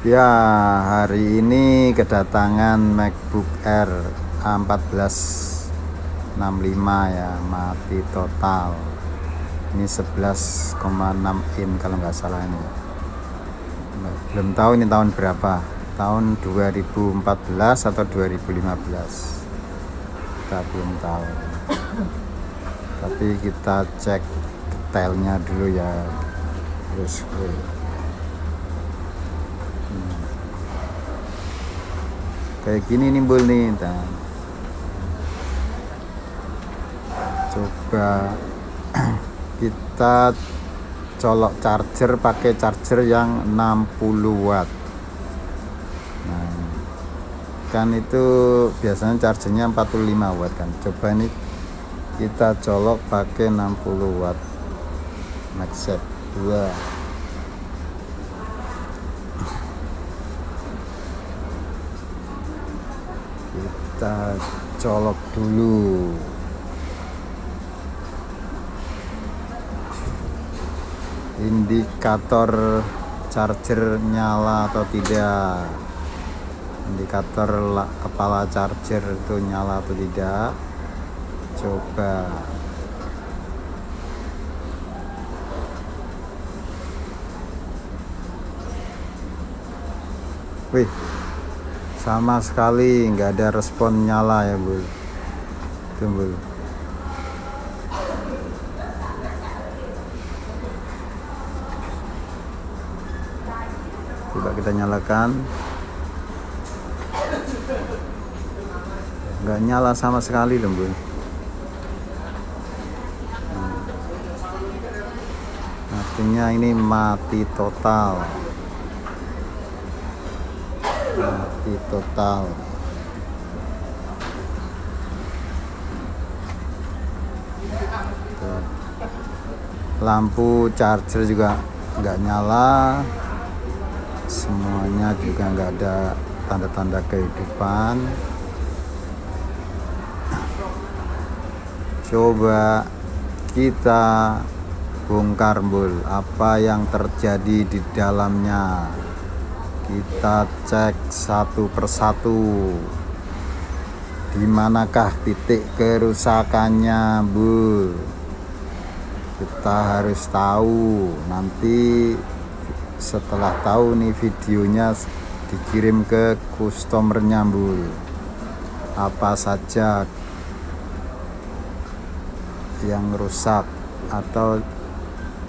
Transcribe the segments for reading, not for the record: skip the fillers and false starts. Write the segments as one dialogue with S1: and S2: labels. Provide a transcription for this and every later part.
S1: Ya, hari ini kedatangan MacBook Air A1465 ya, mati total. Ini 11,6 in kalau nggak salah ini. Belum tahu ini tahun berapa. Tahun 2014 atau 2015. Kita belum tahu. Tapi kita cek detailnya dulu ya. Terus kayak gini nimbul nih, coba kita colok charger pakai charger yang 60 watt. Nah, kan itu biasanya chargernya 45 watt kan. Coba ini kita colok pakai 60 watt MagSafe 2. Kita colok dulu. Indikator charger nyala atau tidak, indikator kepala charger itu nyala atau tidak. Coba wih, sama sekali nggak ada respon nyala ya Bu. Tunggu. Coba kita nyalakan. Nggak nyala sama sekali dong Bu. Artinya ini mati total. Mati total. Lampu charger juga nggak nyala, semuanya juga nggak ada tanda-tanda kehidupan. Coba kita bongkar bul apa yang terjadi di dalamnya. Kita cek satu persatu, di manakah titik kerusakannya Bu. Kita harus tahu. Nanti setelah tahu nih videonya dikirim ke customernya Bu, apa saja yang rusak atau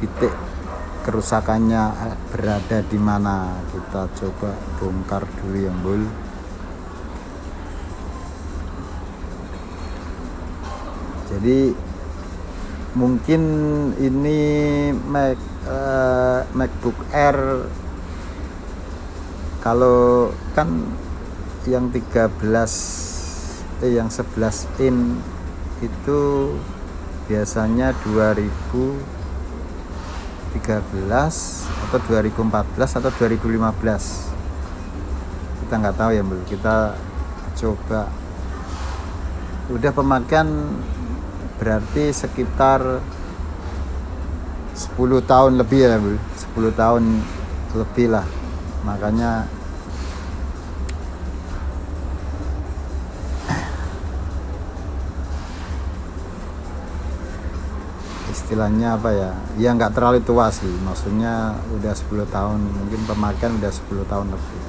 S1: titik kerusakannya berada di mana. Kita coba bongkar dulu ya Bul. Jadi mungkin ini MacBook Air, kalau kan yang 11 in itu biasanya 2013 atau 2014 atau 2015. Kita nggak tahu ya Bu. Kita coba. Udah pemakaian berarti sekitar 10 tahun lebih ya Bu. 10 tahun lebih lah. Makanya istilahnya apa ya, ya nggak terlalu tua sih, maksudnya udah 10 tahun, mungkin pemakaian udah 10 tahun lebih.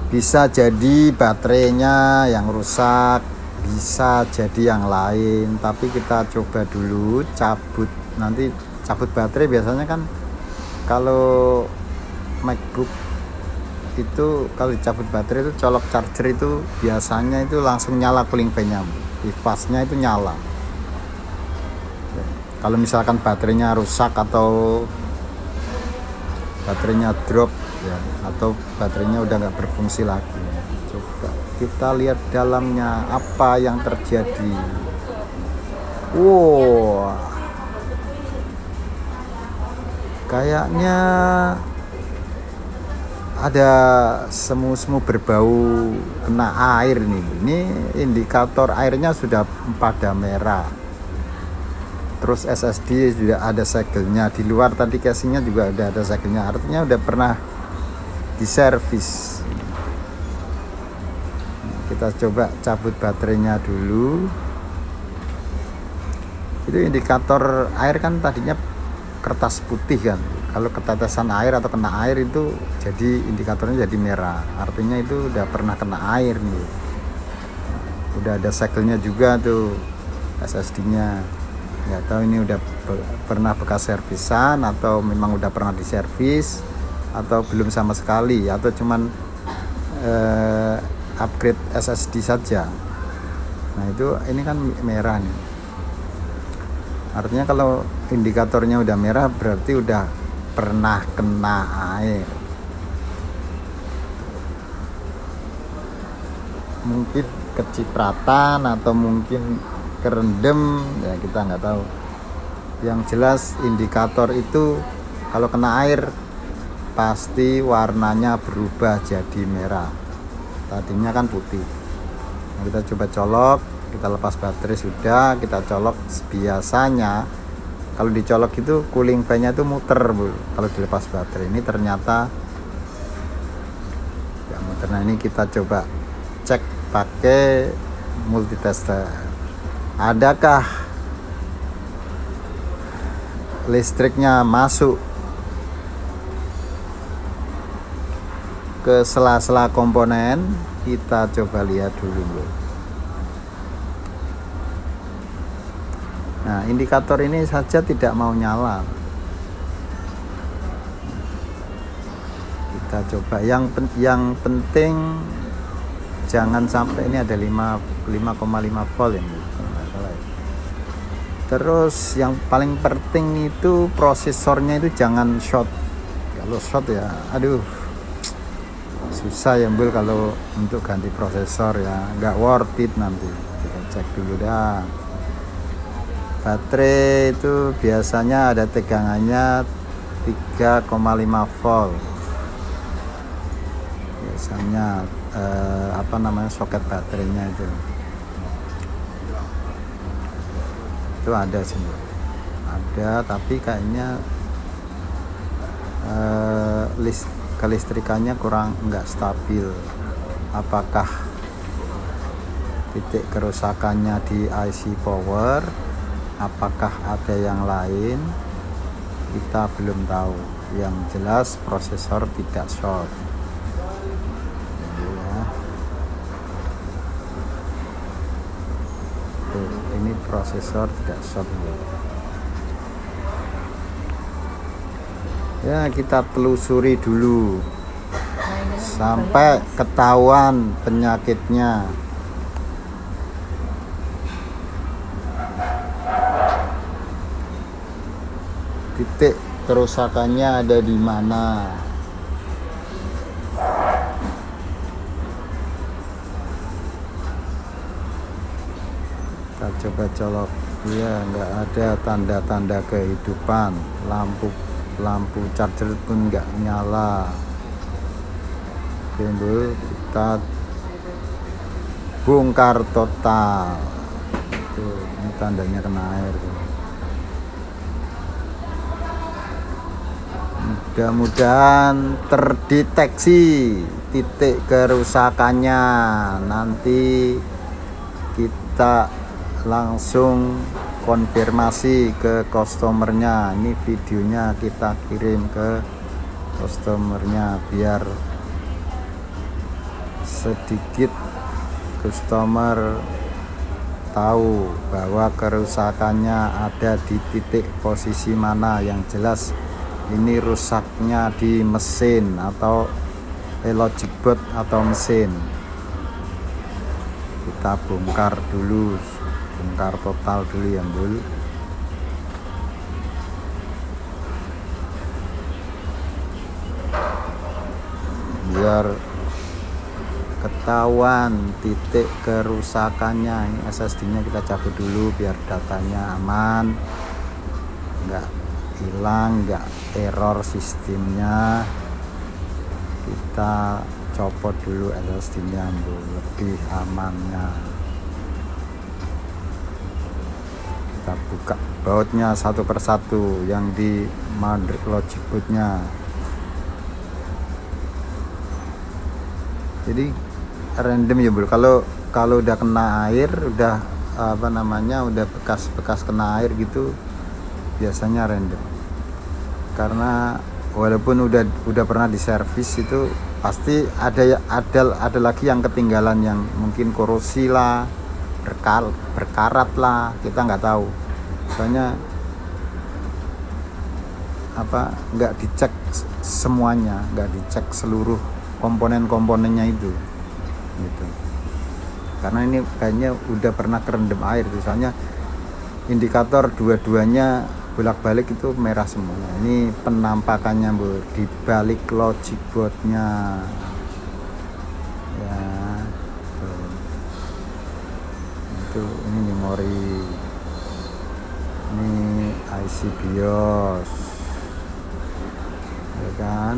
S1: Bisa jadi baterainya yang rusak, bisa jadi yang lain, tapi kita coba dulu cabut. Nanti cabut baterai biasanya kan kalau MacBook itu, kalau dicabut baterai itu colok charger itu biasanya itu langsung nyala cooling fan-nya, kipasnya itu nyala. Kalau misalkan baterainya rusak atau baterainya drop ya, atau baterainya udah nggak berfungsi lagi, coba kita lihat dalamnya apa yang terjadi. Wow, kayaknya ada semu-semu berbau kena air nih. Ini indikator airnya sudah pada merah. Terus SSD juga ada segelnya, di luar tadi casingnya juga udah ada segelnya, artinya udah pernah diservis. Kita coba cabut baterainya dulu. Itu indikator air kan tadinya kertas putih kan, kalau ketetesan air atau kena air itu jadi indikatornya jadi merah, artinya itu udah pernah kena air nih. Udah ada segelnya juga tuh SSD-nya. Nggak tahu ini udah pernah bekas servisan atau memang udah pernah diservis atau belum sama sekali, atau cuman upgrade SSD saja. Nah itu ini kan merah nih, artinya kalau indikatornya udah merah berarti udah pernah kena air. Mungkin kecipratan atau mungkin kerendam, ya kita nggak tahu. Yang jelas indikator itu kalau kena air pasti warnanya berubah jadi merah, tadinya kan putih. Nah, kita coba colok, kita lepas baterai sudah, kita colok. Biasanya kalau dicolok itu cooling fan-nya itu muter Bu, kalau dilepas baterai. Ini ternyata ya muter. Nah ini kita coba cek pakai multitester, adakah listriknya masuk ke sela-sela komponen. Kita coba lihat dulu. Nah indikator ini saja tidak mau nyala. Kita coba yang penting jangan sampai, ini ada 5,5 volt ya. Terus yang paling penting itu prosesornya itu jangan short. Kalau short ya aduh susah ya Bul kalau untuk ganti prosesor ya, nggak worth it nanti. Kita cek dulu dah. Baterai itu biasanya ada tegangannya 3,5 volt. Biasanya soket baterainya itu ada sih, ada, tapi kayaknya kelistrikannya kurang, nggak stabil. Apakah titik kerusakannya di IC power, apakah ada yang lain, kita belum tahu. Yang jelas prosesor tidak short ya. Tuh, ini prosesor tidak short ya. Kita telusuri dulu sampai ketahuan penyakitnya. Titik kerusakannya ada di mana. Kita coba colok, ya nggak ada tanda-tanda kehidupan. Lampu charger pun nggak nyala. Oke, kita bongkar total. Tuh, ini tandanya kena air tuh. Mudah-mudahan terdeteksi titik kerusakannya. Nanti kita langsung konfirmasi ke customernya. Ini videonya kita kirim ke customernya biar sedikit customer tahu bahwa kerusakannya ada di titik posisi mana. Yang jelas ini rusaknya di mesin atau logic board atau mesin. Kita bongkar dulu, bongkar total dulu ya Bul. Biar ketahuan titik kerusakannya. Ini SSD-nya kita cabut dulu biar datanya aman, enggak hilang, enggak error sistemnya. Kita copot dulu SSD-nya lebih amannya. Kita buka bautnya satu persatu yang di logic board-nya. Jadi random ya bro. Kalau udah kena air, udah udah bekas kena air gitu, biasanya random. Karena walaupun udah pernah diservis itu pasti ada lagi yang ketinggalan, yang mungkin korosi lah, berkarat lah, kita nggak tahu. Soalnya nggak dicek semuanya, nggak dicek seluruh komponen-komponennya itu gitu. Karena ini kayaknya udah pernah kerendam air, soalnya indikator dua-duanya bolak-balik itu merah semua. Ini penampakannya bu, di balik logic boardnya ya tuh. Itu ini memori, ini IC BIOS ya kan.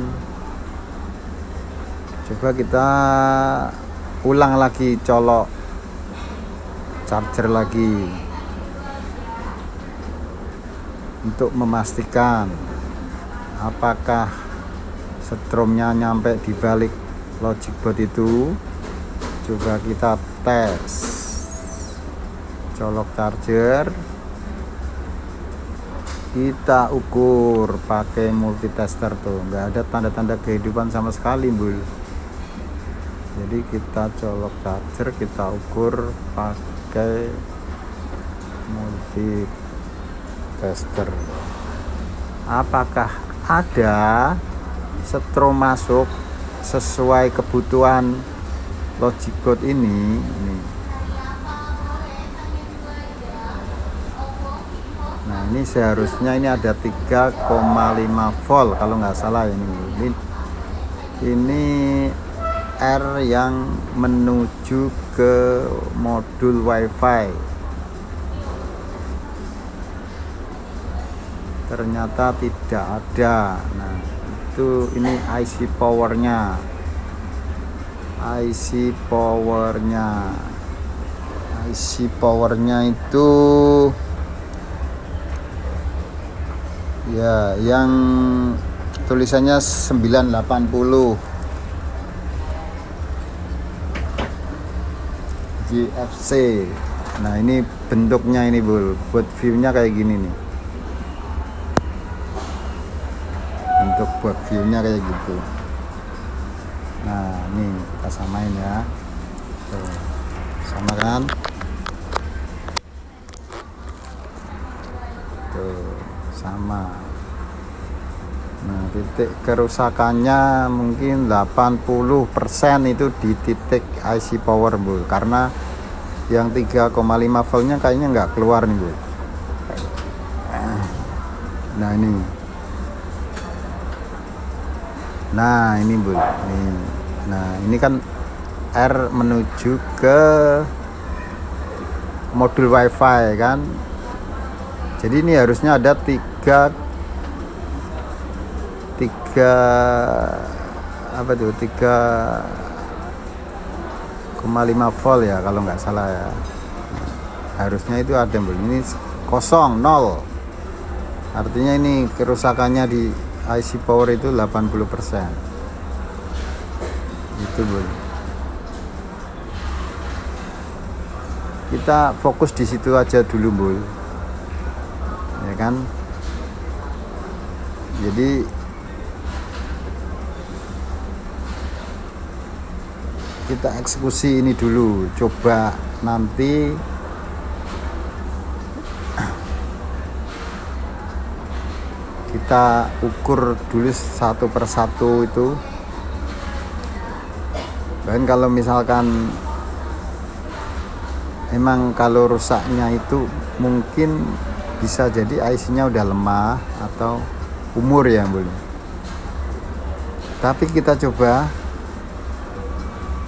S1: Coba kita ulang lagi, colok charger lagi untuk memastikan apakah stromnya nyampe di balik logic board itu. Coba kita tes, colok charger, kita ukur pakai multitester tuh, nggak ada tanda-tanda kehidupan sama sekali bul. Jadi kita colok charger, kita ukur pakai multitester, apakah ada strom masuk sesuai kebutuhan logic board ini. Nah ini seharusnya ini ada 3,5 volt kalau nggak salah ini R yang menuju ke modul WiFi. Ternyata tidak ada. Nah itu ini IC powernya itu ya yang tulisannya 980 GFC. Nah ini bentuknya ini bul, buat viewnya kayak gini nih, bentuk buat viewnya kayak gitu. Nah ini kita samain ya, tuh, sama kan, tuh sama. Nah titik kerusakannya mungkin 80% itu di titik IC power bul, karena yang 3,5 voltnya kayaknya nggak keluar nih bul. Nah ini bul, nah ini kan R menuju ke modul WiFi kan, jadi ini harusnya ada 3,5 volt ya kalau nggak salah ya. Harusnya itu ada bul, ini kosong, 0, artinya ini kerusakannya di IC power itu 80%. Itu bul, kita fokus di situ aja dulu bul, ya kan. Jadi kita eksekusi ini dulu, coba nanti kita ukur dulu satu persatu itu. Dan kalau misalkan emang kalau rusaknya itu mungkin bisa jadi IC-nya udah lemah atau umur ya bul. Tapi kita coba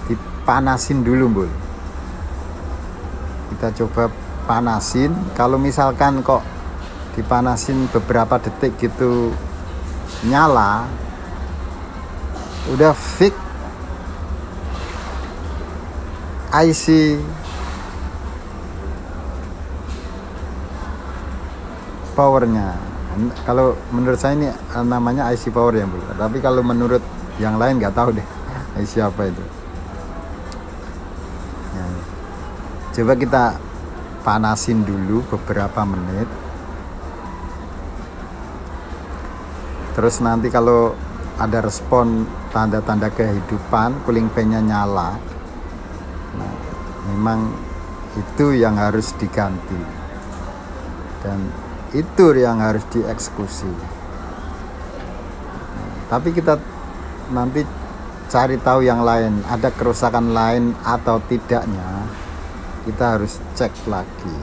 S1: dipanasin dulu bul, kita coba panasin. Kalau misalkan kok dipanasin beberapa detik gitu nyala, udah fix IC powernya. Kalau menurut saya ini namanya IC power ya bro, tapi kalau menurut yang lain nggak tahu deh IC apa itu. Coba kita panasin dulu beberapa menit. Terus nanti kalau ada respon tanda-tanda kehidupan, cooling fan-nya nyala, nah, memang itu yang harus diganti dan itu yang harus dieksekusi. Tapi kita nanti cari tahu yang lain, ada kerusakan lain atau tidaknya, kita harus cek lagi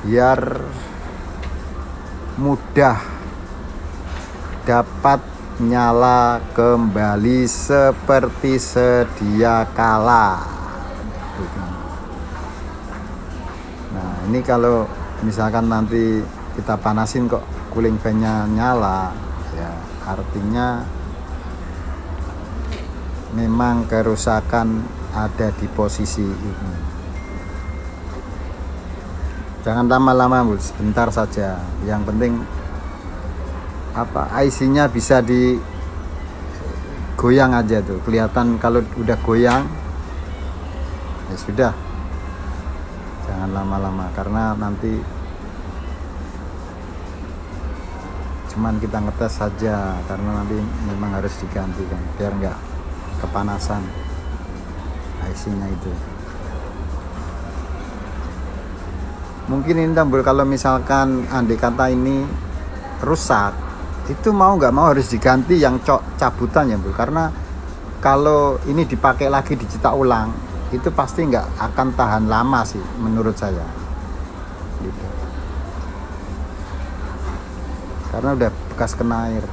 S1: biar mudah dapat nyala kembali seperti sedia kala. Nah, ini kalau misalkan nanti kita panasin kok cooling fan-nya nyala, ya artinya memang kerusakan ada di posisi ini. Jangan lama-lama, Bu, sebentar saja. Yang penting IC-nya bisa digoyang aja tuh. Kelihatan kalau udah goyang ya sudah. Jangan lama-lama karena nanti cuman kita ngetes saja, karena nanti memang harus diganti kan biar enggak kepanasan IC-nya itu. Mungkin ini tambul kalau misalkan andai kata ini rusak, itu mau nggak mau harus diganti yang cabutan ya, Bu, karena kalau ini dipakai lagi dicetak ulang itu pasti nggak akan tahan lama sih menurut saya gitu. Karena udah bekas kena air.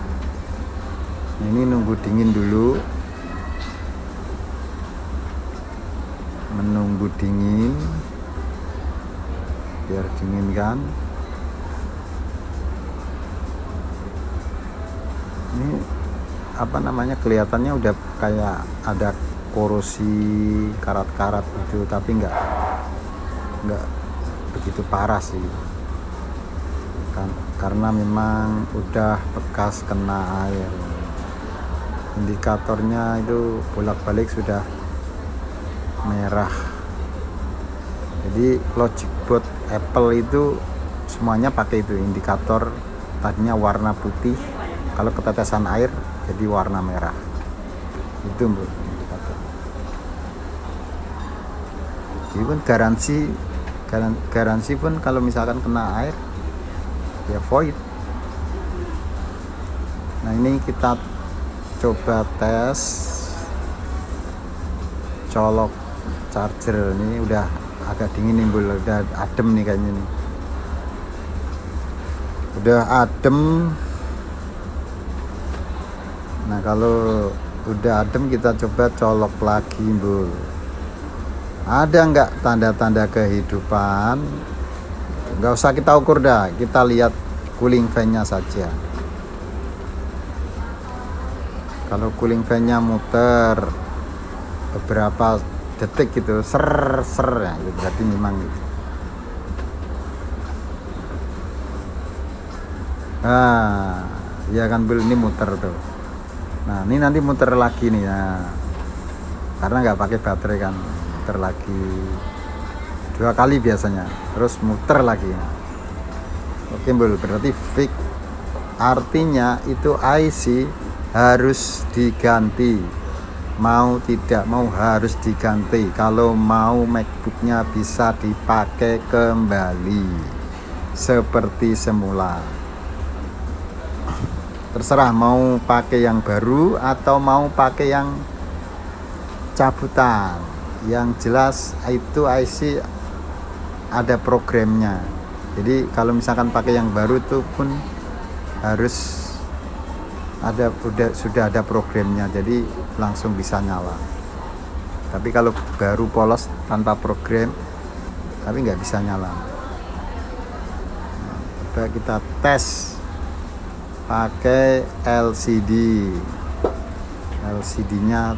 S1: Ini nunggu dingin dulu, menunggu dingin biar dingin kan. Ini kelihatannya udah kayak ada korosi karat-karat gitu, tapi nggak begitu parah sih kan, karena memang udah bekas kena air. Indikatornya itu bolak-balik sudah merah. Jadi logic board Apple itu semuanya pakai itu indikator, tadinya warna putih, kalau ketetesan air jadi warna merah. Itu, Bu, indikator. Jadi pun garansi pun kalau misalkan kena air ya void. Nah, ini kita coba tes colok charger. Ini udah agak dingin nih, Bu, udah adem nih kayaknya nih. Udah adem. Nah, kalau udah adem kita coba colok lagi, Bu. Ada nggak tanda-tanda kehidupan? Nggak usah kita ukur dah, kita lihat cooling fan-nya saja. Kalau cooling fan-nya muter beberapa detik gitu, ser ya, gitu, berarti memang gitu. Nah, ya kan, Bu, ini muter tuh. Nah, ini nanti muter lagi nih, nah, karena nggak pakai baterai kan, muter lagi 2 kali biasanya, terus muter lagi. Oke, Bu, berarti fix, artinya itu IC harus diganti, mau tidak mau harus diganti kalau mau MacBook-nya bisa dipakai kembali seperti semula. Terserah mau pakai yang baru atau mau pakai yang cabutan. Yang jelas itu IC ada programnya. Jadi kalau misalkan pakai yang baru itu pun harus sudah ada programnya, jadi langsung bisa nyala. Tapi kalau baru polos tanpa program, tapi nggak bisa nyala. Nah, coba kita tes pakai LCD-nya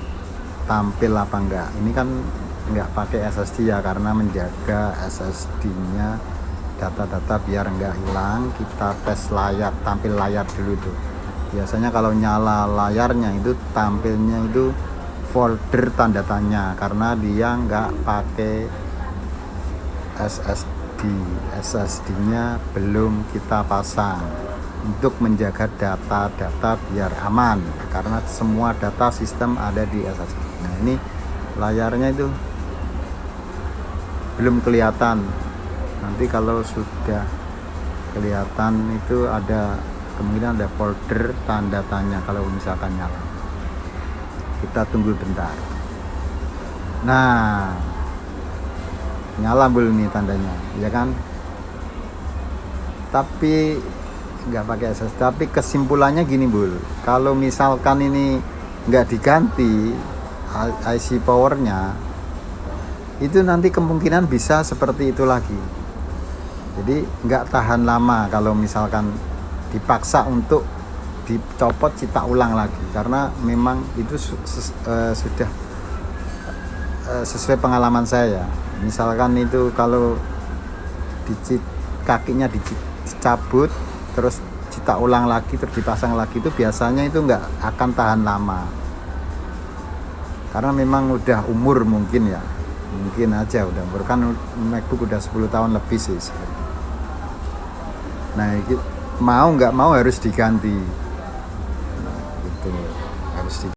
S1: tampil apa enggak. Ini kan nggak pakai SSD ya, karena menjaga SSD-nya data-data biar nggak hilang. Kita tes layar, tampil layar dulu tuh. Biasanya kalau nyala layarnya itu tampilnya itu folder tanda tanya karena dia nggak pakai SSD-nya belum kita pasang untuk menjaga data-data biar aman karena semua data sistem ada di SSD. Nah ini layarnya itu belum kelihatan, nanti kalau sudah kelihatan itu ada kemungkinan ada folder tanda tanya kalau misalkan nyala. Kita tunggu bentar. Nah nyala bul nih tandanya ya kan, tapi nggak pakai SSD. Tapi kesimpulannya gini bul, kalau misalkan ini nggak diganti IC powernya, itu nanti kemungkinan bisa seperti itu lagi. Jadi nggak tahan lama kalau misalkan dipaksa untuk dicopot cetak ulang lagi, karena memang itu sudah sesuai pengalaman saya. Misalkan itu kalau kakinya dicabut terus cetak ulang lagi terus dipasang lagi, itu biasanya itu nggak akan tahan lama karena memang udah umur, mungkin aja udah umur, kan MacBook udah 10 tahun lebih sih. Nah mau nggak mau harus diganti, nah, gitu harus diganti.